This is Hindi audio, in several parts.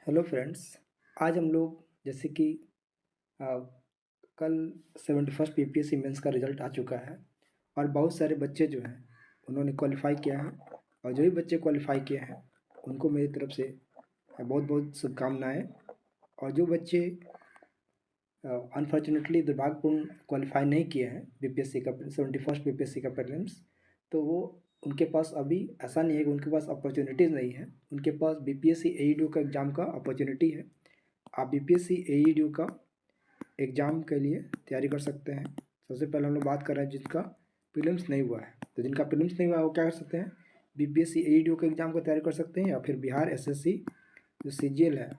Hello friends. आज हम लोग जैसे कि आ, कल 71st पीपीएससी मेंस का रिजल्ट आ चुका है और बहुत सारे बच्चे जो हैं उन्होंने क्वालिफाई किया है। और जो भी बच्चे क्वालिफाई किए हैं उनको मेरी तरफ से बहुत बहुत शुभकामनाएं। और जो बच्चे अनफॉर्चुनेटली दुर्भाग्यपूर्ण क्वालिफाई नहीं किए हैं बीपीएससी का 71st पीपीएससी का प्रीलिम्स, तो वो उनके पास अभी ऐसा नहीं है कि उनके पास अपॉर्चुनिटीज़ नहीं है। उनके पास बीपीएससी एईडीयू का एग्ज़ाम का अपॉर्चुनिटी है। आप बीपीएससी एईडीयू का एग्ज़ाम के लिए तैयारी कर सकते हैं। सबसे पहले हम लोग बात कर रहे हैं जिनका प्रीलिम्स नहीं हुआ है। तो जिनका प्रीलिम्स नहीं हुआ है वो क्या कर सकते हैं, बीपीएससी एईडीयू के एग्ज़ाम का तैयारी कर सकते हैं, या फिर बिहार एसएससी जो सीजीएल है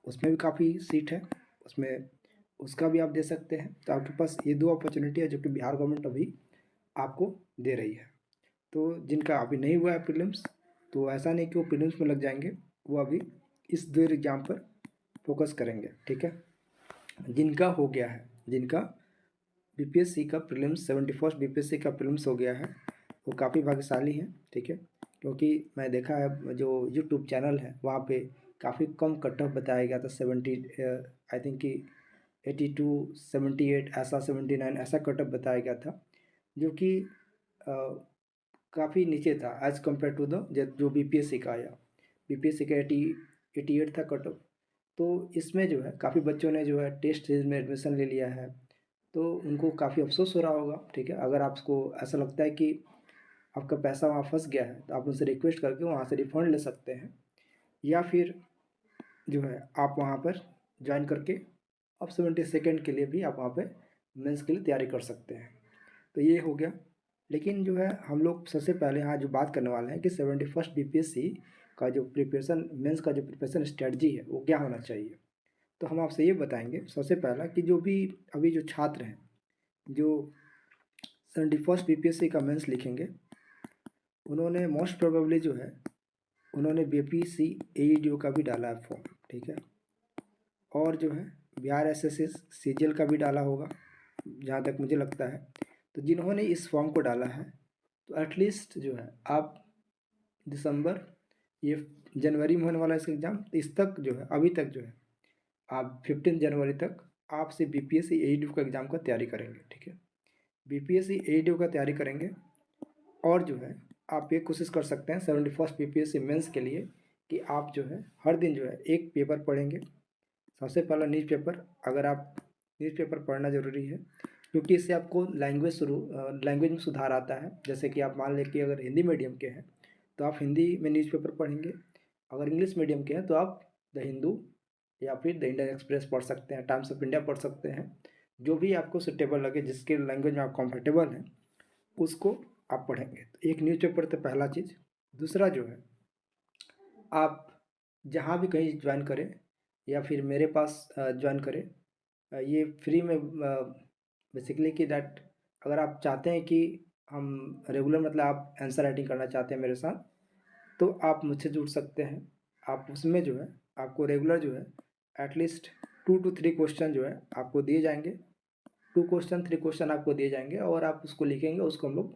उसमें भी काफ़ी सीट है, उसमें उसका भी आप दे सकते हैं। तो आपके पास ये दो अपॉर्चुनिटी है जो कि बिहार गवर्नमेंट अभी आपको दे रही है। तो जिनका अभी नहीं हुआ है प्रीलिम्स, तो ऐसा नहीं कि वो प्रीलिम्स में लग जाएंगे, वो अभी इस दो एग्ज़ाम पर फोकस करेंगे। ठीक है। जिनका हो गया है, जिनका बीपीएससी का प्रीलिम्स 71st बीपीएससी का प्रीलिम्स हो गया है, वो काफ़ी भाग्यशाली हैं। ठीक है। क्योंकि मैं देखा है जो यूट्यूब चैनल है वहाँ पे काफ़ी कम कट ऑफ बताया गया था। 70 आई थिंक कि 82 78 ऐसा 79 ऐसा कट ऑफ बताया गया था, जो कि काफ़ी नीचे था एज़ कम्पेयर टू द जो बीपीएससी का आया। बीपीएससी का 88 था कट ऑफ। तो इसमें जो है काफ़ी बच्चों ने जो है टेस्ट सीरीज में एडमिशन ले लिया है, तो उनको काफ़ी अफसोस हो रहा होगा। ठीक है। अगर आपको ऐसा लगता है कि आपका पैसा वहाँ फंस गया है तो आप उनसे रिक्वेस्ट करके वहाँ से रिफ़ंड ले सकते हैं, या फिर जो है आप वहाँ पर ज्वाइन करके अब 72nd के लिए भी आप वहाँ पे मेंस के लिए तैयारी कर सकते हैं। तो ये हो गया। लेकिन जो है हम लोग सबसे पहले यहाँ जो बात करने वाले हैं कि 71st बीपीएससी का जो प्रिपरेशन मेंस का जो प्रिपरेशन स्ट्रेटजी है वो क्या होना चाहिए। तो हम आपसे ये बताएंगे सबसे पहला कि जो भी अभी जो छात्र हैं जो 71st बीपीएससी का मेंस लिखेंगे, उन्होंने मोस्ट प्रोबेबली जो है उन्होंने बीपीएससी एईडीयू का भी डाला है फॉर्म। ठीक है। और जो है बिहार एसएससी सीजीएल का भी डाला होगा जहाँ तक मुझे लगता है। तो जिन्होंने इस फॉर्म को डाला है तो एटलीस्ट जो है आप दिसंबर, ये जनवरी में होने वाला है इसका एग्ज़ाम, तो इस तक जो है अभी तक जो है आप 15 जनवरी तक आपसे बीपीएससी एईडीयू का एग्ज़ाम का तैयारी करेंगे। ठीक है। बीपीएससी एईडीयू का तैयारी करेंगे। और जो है आप ये कोशिश कर सकते हैं 71st बीपीएससी मेंस के लिए कि आप जो है हर दिन जो है एक पेपर पढ़ेंगे। सबसे पहला न्यूज़पेपर, अगर आप न्यूज़पेपर पढ़ना ज़रूरी है क्योंकि इससे आपको लैंग्वेज में सुधार आता है। जैसे कि आप मान लें कि अगर हिंदी मीडियम के हैं तो आप हिंदी में न्यूज़पेपर पढ़ेंगे, अगर इंग्लिश मीडियम के हैं तो आप द हिंदू या फिर द इंडियन एक्सप्रेस पढ़ सकते हैं, टाइम्स ऑफ इंडिया पढ़ सकते हैं। जो भी आपको सुटेबल लगे, जिसके लैंग्वेज में आप कंफर्टेबल हैं उसको आप पढ़ेंगे। तो एक न्यूज़पेपर तो पहला चीज़। दूसरा जो है आप जहाँ भी कहीं ज्वाइन करें या फिर मेरे पास ज्वाइन करें, ये फ्री में बेसिकली कि दैट अगर आप चाहते हैं कि हम रेगुलर मतलब आप आंसर राइटिंग करना चाहते हैं मेरे साथ, तो आप मुझसे जुड़ सकते हैं। आप उसमें जो है आपको रेगुलर जो है एटलीस्ट 2 to 3 क्वेश्चन जो है आपको दिए जाएंगे। 2 क्वेश्चन 3 क्वेश्चन आपको दिए जाएंगे और आप उसको लिखेंगे। उसको हम लोग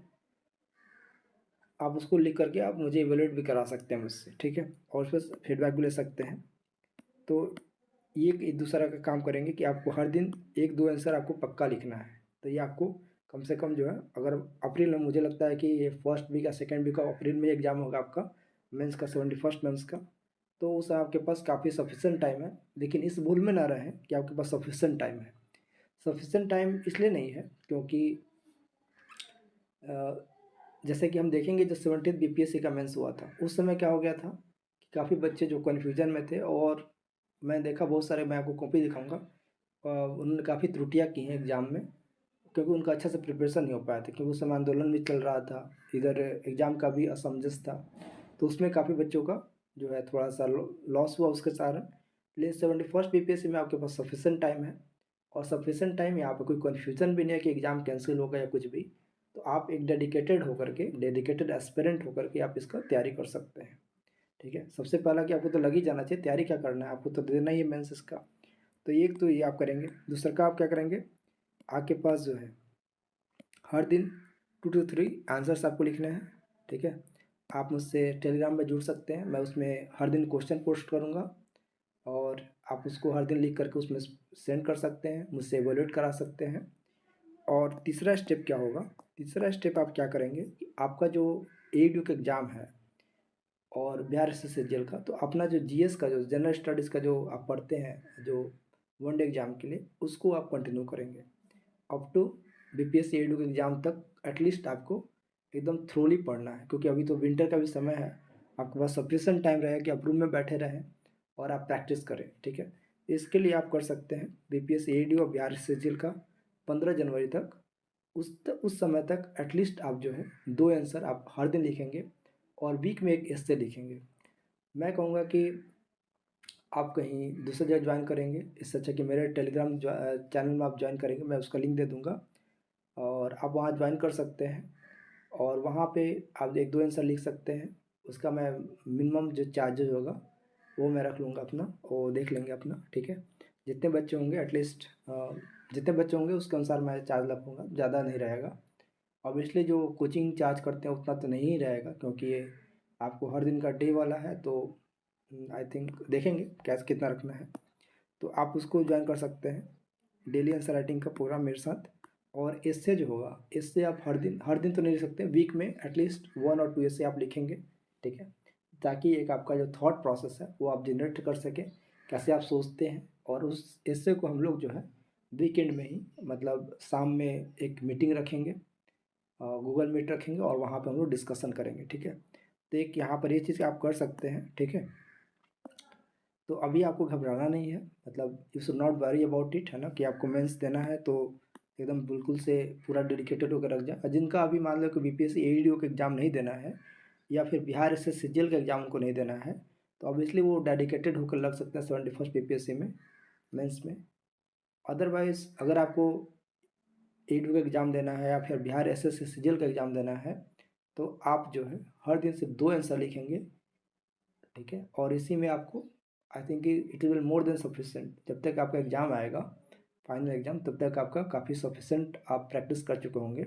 आप उसको लिख करके आप मुझे इवेलुएट भी करा सकते हैं मुझसे। ठीक है। और उस पर फीडबैक भी ले सकते हैं। तो ये एक दूसरा का काम करेंगे कि आपको हर दिन 1-2 आंसर आपको पक्का लिखना है। तो ये आपको कम से कम जो है अगर अप्रैल में, मुझे लगता है कि ये फर्स्ट वीक या सेकेंड वीक ऑफ अप्रैल में एग्ज़ाम होगा आपका मेंस का 71st मेंस का। तो उस आपके पास काफ़ी सफिशेंट टाइम है। लेकिन इस भूल में ना रहें कि आपके पास सफिशेंट टाइम है। सफिशेंट टाइम इसलिए नहीं है क्योंकि जैसे कि हम देखेंगे जब 70th बीपीएससी का मेंस हुआ था उस समय क्या हो गया था कि काफ़ी बच्चे जो कन्फ्यूजन में थे, और मैं देखा बहुत सारे, मैं आपको कॉपी दिखाऊंगा, उन्होंने काफ़ी त्रुटियां की हैं एग्ज़ाम में क्योंकि उनका अच्छा से प्रिपरेशन नहीं हो पाया था, क्योंकि उस समय आंदोलन भी चल रहा था, इधर एग्ज़ाम का भी असमंजस था। तो उसमें काफ़ी बच्चों का जो है थोड़ा सा लॉस हुआ उसके कारण। लेकिन 71st बीपीएससी में आपके पास सफिशेंट टाइम है, और सफिशेंट टाइम यहाँ पर कोई कन्फ्यूजन भी नहीं है कि एग्ज़ाम कैंसिल होगा या कुछ भी। तो आप एक डेडिकेटेड एस्पिरेंट होकर के आप इसका तैयारी कर सकते हैं। ठीक है। सबसे पहला कि आपको तो लग ही जाना चाहिए, तैयारी क्या करना है, आपको तो देना ही है मेंस इसका। तो एक तो ये आप करेंगे। दूसरा का आप क्या करेंगे, आपके पास जो है हर दिन 2 to 3 आंसर्स आपको लिखने हैं। ठीक है। आप मुझसे टेलीग्राम में जुड़ सकते हैं, मैं उसमें हर दिन क्वेश्चन पोस्ट करूँगा। और आप उसको हर दिन लिख करके उसमें सेंड कर सकते हैं, मुझसे इवैल्यूएट करा सकते हैं। और तीसरा स्टेप क्या होगा, तीसरा स्टेप आप क्या करेंगे कि आपका जो एडू का एग्ज़ाम है और बिहार एसएससीजीएल का, तो अपना जो जीएस का जो जनरल स्टडीज़ का जो आप पढ़ते हैं जो वन डे एग्ज़ाम के लिए, उसको आप कंटिन्यू करेंगे अप टू बीपीएससी एडू के एग्ज़ाम तक। एटलीस्ट आपको एकदम थ्रोली पढ़ना है, क्योंकि अभी तो विंटर का भी समय है, आपके पास सफिशिएंट टाइम रहेगा कि आप रूम में बैठे रहें और आप प्रैक्टिस करें, ठीक है। इसके लिए आप कर सकते हैं बीपीएससी एडू और बिहार एसएससीजीएल का 15 जनवरी तक, उस समय तक एटलीस्ट आप जो है 2 आंसर आप हर दिन लिखेंगे और वीक में एक एस्से लिखेंगे। मैं कहूँगा कि आप कहीं दूसरी जगह ज्वाइन करेंगे, इससे अच्छा कि मेरे टेलीग्राम चैनल में आप ज्वाइन करेंगे, मैं उसका लिंक दे दूँगा और आप वहाँ ज्वाइन कर सकते हैं। और वहाँ पे आप 1-2 आंसर लिख सकते हैं, उसका मैं मिनिमम जो चार्जेज़ होगा वो मैं रख लूँगा अपना, वो देख लेंगे अपना, ठीक है। जितने बच्चे होंगे एटलीस्ट जितने बच्चे होंगे उसके अनुसार मैं चार्ज रखूँगा, ज़्यादा नहीं रहेगा। ऑब्वियसली जो कोचिंग चार्ज करते हैं उतना तो नहीं रहेगा, क्योंकि ये आपको हर दिन का डे वाला है, तो आई थिंक देखेंगे कैसे कितना रखना है। तो आप उसको ज्वाइन कर सकते हैं डेली आंसर राइटिंग का प्रोग्राम मेरे साथ। और इससे जो होगा, इससे आप हर दिन तो नहीं लिख सकते, वीक में एटलीस्ट 1 और 2 ऐसे आप लिखेंगे, ठीक है। ताकि एक आपका जो थॉट प्रोसेस है वो आप जनरेट कर सकें, कैसे आप सोचते हैं। और उस ऐसे को हम लोग जो है वीकेंड में ही, मतलब शाम में एक मीटिंग रखेंगे, गूगल मीट रखेंगे और वहाँ पे हम लोग डिस्कशन करेंगे, ठीक है। तो एक यहाँ पर ये चीज़ आप कर सकते हैं, ठीक है। तो अभी आपको घबराना नहीं है, मतलब you should not worry about it, है ना, कि आपको मेंस देना है तो एकदम बिल्कुल से पूरा डेडिकेटेड होकर रख जाए। जिनका अभी मान लो कि बीपीएससी एईडीओ का एग्ज़ाम नहीं देना है या फिर बिहार एसएससीजीएल का एग्ज़ाम उनको नहीं देना है, तो ऑब्वियसली वो डेडिकेटेड होकर लग सकते हैं 71st बीपीएससी में मेंस में। अदरवाइज़ अगर आपको एईडीओ का एग्ज़ाम देना है या फिर बिहार एसएससीजीएल का एग्ज़ाम देना है, तो आप जो है हर दिन सिर्फ 2 आंसर लिखेंगे, ठीक है। और इसी में आपको I think it will more than sufficient. जब तक आपका एग्ज़ाम आएगा, फाइनल एग्ज़ाम, तब तक आपका काफ़ी सफिशिएंट आप प्रैक्टिस कर चुके होंगे।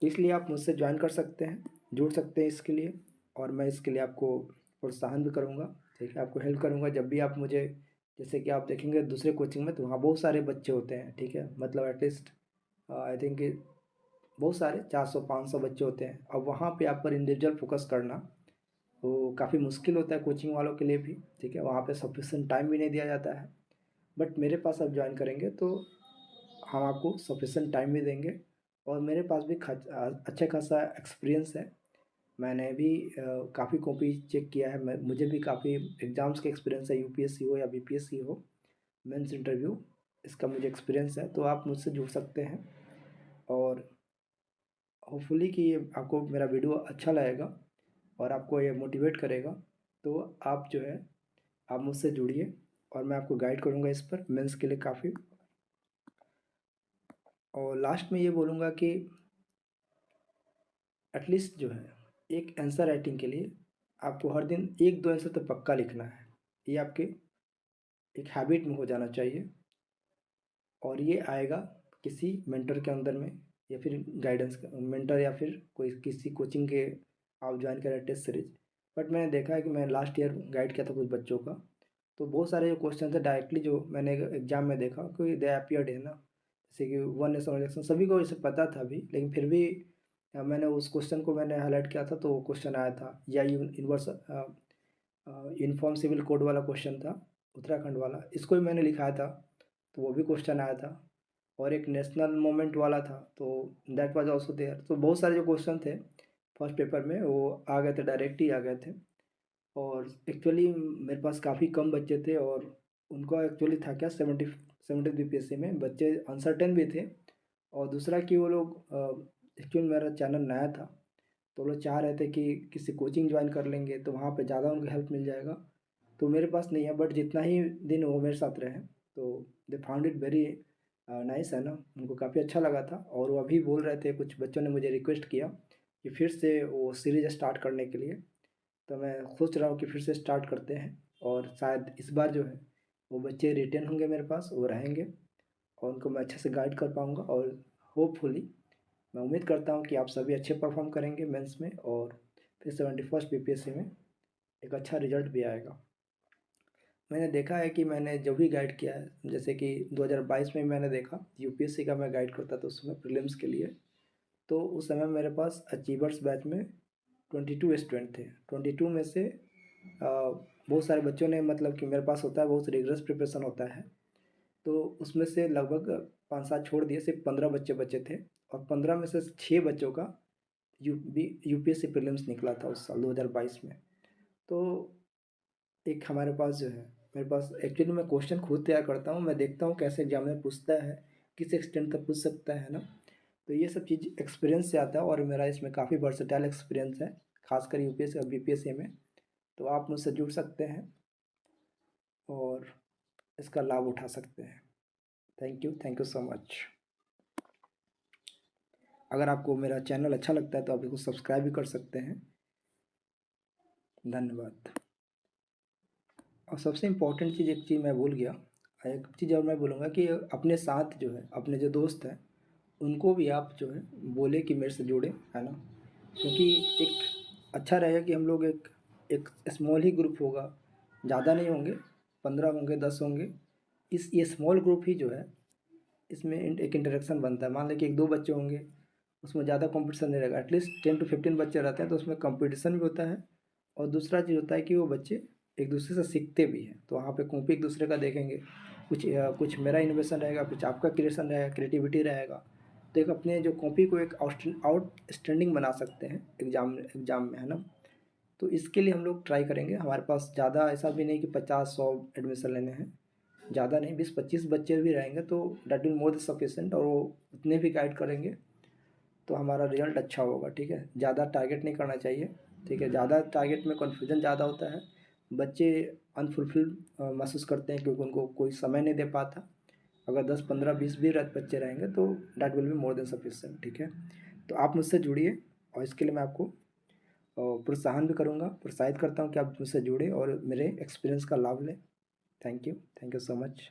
इसलिए आप मुझसे ज्वाइन कर सकते हैं, जुड़ सकते हैं इसके लिए, और मैं इसके लिए आपको प्रोत्साहन भी करूँगा, ठीक है। आपको हेल्प करूँगा जब भी आप मुझे, जैसे कि आप देखेंगे दूसरे कोचिंग में तो वहाँ बहुत सारे बच्चे होते हैं, ठीक है, मतलब एटलीस्ट आई थिंक बहुत सारे 400-500 बच्चे होते हैं। अब वहाँ पे आप पर इंडिविजुअल फोकस करना तो काफ़ी मुश्किल होता है कोचिंग वालों के लिए भी, ठीक है। वहाँ पे सफिशिएंट टाइम भी नहीं दिया जाता है। बट मेरे पास आप ज्वाइन करेंगे तो हम आपको सफिशिएंट टाइम भी देंगे, और मेरे पास भी अच्छा खासा एक्सपीरियंस है। मैंने भी काफ़ी कॉपी चेक किया है, मुझे भी काफ़ी एग्ज़ाम्स का एक्सपीरियंस है, यूपीएससी हो या बीपीएससी हो, मेंस इंटरव्यू, इसका मुझे एक्सपीरियंस है। तो आप मुझसे जुड़ सकते हैं और होपफुली कि ये आपको मेरा वीडियो अच्छा लगेगा और आपको ये मोटिवेट करेगा। तो आप जो है आप मुझसे जुड़िए और मैं आपको गाइड करूँगा इस पर मेंस के लिए काफ़ी। और लास्ट में ये बोलूँगा कि एटलीस्ट जो है एक आंसर राइटिंग के लिए आपको हर दिन 1-2 आंसर तो पक्का लिखना है। ये आपके एक हैबिट में हो जाना चाहिए, और ये आएगा किसी मेंटर के अंदर में या फिर गाइडेंस का मेंटर, या फिर कोई किसी कोचिंग के आप ज्वाइन करें टेस्ट सीरीज। बट मैंने देखा है कि मैं लास्ट ईयर गाइड किया था कुछ बच्चों का, तो बहुत सारे जो क्वेश्चन थे डायरेक्टली जो मैंने एग्जाम में देखा कि दे अपीयर्ड है ना, जैसे कि वन नेशन इलेक्शन, सभी को इसे पता था अभी, लेकिन फिर भी मैंने उस क्वेश्चन को मैंने हाईलाइट किया था, तो वो क्वेश्चन आया था या यूनिवर्स यूनिफॉर्म सिविल कोड वाला क्वेश्चन था, उत्तराखंड वाला, इसको भी मैंने लिखाया था, तो वो भी क्वेश्चन आया था। और एक नेशनल मोमेंट वाला था, तो दैट वाज आल्सो देयर। तो बहुत सारे जो क्वेश्चन थे फर्स्ट पेपर में वो आ गए थे, डायरेक्ट ही आ गए थे। और एक्चुअली मेरे पास काफ़ी कम बच्चे थे, और उनका एक्चुअली था क्या 70 बीपीएससी में बच्चे अनसर्टेन भी थे। और दूसरा कि वो लोग एक्चुअली मेरा चैनल नया था, तो वो लोग चाह रहे थे कि किसी कोचिंग ज्वाइन कर लेंगे तो वहाँ पे ज़्यादा उनको हेल्प मिल जाएगा। तो मेरे पास नहीं है, बट जितना ही दिन वो मेरे साथ रहे तो they found it very nice, है ना, उनको काफ़ी अच्छा लगा था। और वो अभी बोल रहे थे, कुछ बच्चों ने मुझे रिक्वेस्ट किया कि फिर से वो सीरीज स्टार्ट करने के लिए। तो मैं सोच रहा हूँ कि फिर से स्टार्ट करते हैं, और शायद इस बार जो है वो बच्चे रिटेन होंगे मेरे पास, वो रहेंगे, और उनको मैं अच्छे से गाइड कर पाऊँगा। और होपफुली मैं उम्मीद करता हूँ कि आप सभी अच्छे परफॉर्म करेंगे मेंस में, और फिर 71st बीपीएससी में एक अच्छा रिजल्ट भी आएगा। मैंने देखा है कि मैंने जो भी गाइड किया है, जैसे कि 2022 में मैंने देखा यूपीएससी का मैं गाइड करता था उस समय प्रीलिम्स के लिए। तो उस समय मेरे पास अचीवर्स बैच में 22 स्टूडेंट थे। 22 में से बहुत सारे बच्चों ने, मतलब कि मेरे पास होता है बहुत रिगरस प्रिपरेशन होता है, तो उसमें से लगभग 5-7 छोड़ दिए, सिर्फ 15 बच्चे बचे थे। और 15 में से 6 बच्चों का यूपीएससी प्रीलिम्स निकला था उस साल 2022 में। तो एक हमारे पास जो है, मेरे पास एक्चुअली मैं क्वेश्चन खुद तैयार करता हूँ, मैं देखता हूँ कैसे एग्जामिनर पूछता है, किस एक्सटेंट तक पूछ सकता है ना। तो ये सब चीज़ एक्सपीरियंस से आता है और मेरा इसमें काफ़ी वर्सेटाइल एक्सपीरियंस है, खासकर यूपीएससी और बीपीएससी में। तो आप मुझसे जुड़ सकते हैं और इसका लाभ उठा सकते हैं। Thank you so much. अगर आपको मेरा चैनल अच्छा लगता है तो आप इसको सब्सक्राइब भी कर सकते हैं। धन्यवाद। और सबसे इम्पोर्टेंट चीज़, एक चीज़ मैं भूल गया, एक चीज़ और मैं बोलूँगा कि अपने साथ जो है, अपने जो दोस्त हैं उनको भी आप जो है बोले कि मेरे से जुड़े, है ना। क्योंकि एक अच्छा रहेगा कि हम लोग एक एक स्मॉल ही ग्रुप होगा, ज़्यादा नहीं होंगे, 15 होंगे, 10 होंगे। ये स्मॉल ग्रुप ही जो है, इसमें एक इंटरेक्शन बनता है। मान लें कि 1-2 बच्चे होंगे, उसमें ज़्यादा कंपटीशन नहीं रहेगा। एटलीस्ट 10 to 15 बच्चे रहते हैं तो उसमें कंपटीशन भी होता है। और दूसरा चीज़ होता है कि वो बच्चे एक दूसरे से सीखते भी हैं। तो वहाँ पे कॉपी एक दूसरे का देखेंगे, कुछ मेरा इन्वेशन रहेगा, कुछ आपका क्रिएशन रहेगा, क्रिएटिविटी रहेगा। तो एक अपने जो कॉपी को एक आउटस्टैंडिंग बना सकते हैं एग्ज़ाम एग्ज़ाम में, है ना। तो इसके लिए हम लोग ट्राई करेंगे। हमारे पास ज़्यादा ऐसा भी नहीं कि 50-100 एडमिशन लेने हैं, ज़्यादा नहीं, 20-25 बच्चे भी रहेंगे तो that will more the sufficient. और वो उतने भी गाइड करेंगे तो हमारा रिजल्ट अच्छा होगा, ठीक है। ज़्यादा टारगेट नहीं करना चाहिए, ठीक है। ज़्यादा टारगेट में कन्फ्यूजन ज़्यादा होता है, बच्चे अनफुलफिल्ड महसूस करते हैं क्योंकि उनको कोई समय नहीं दे पाता। अगर 10-15-20 भी बच्चे रहेंगे तो that will be more than sufficient, ठीक है। तो आप मुझसे जुड़िए और इसके लिए मैं आपको प्रोत्साहन भी करूँगा, प्रोत्साहित करता हूँ कि आप मुझसे जुड़े और मेरे एक्सपीरियंस का लाभ लें। Thank you so much.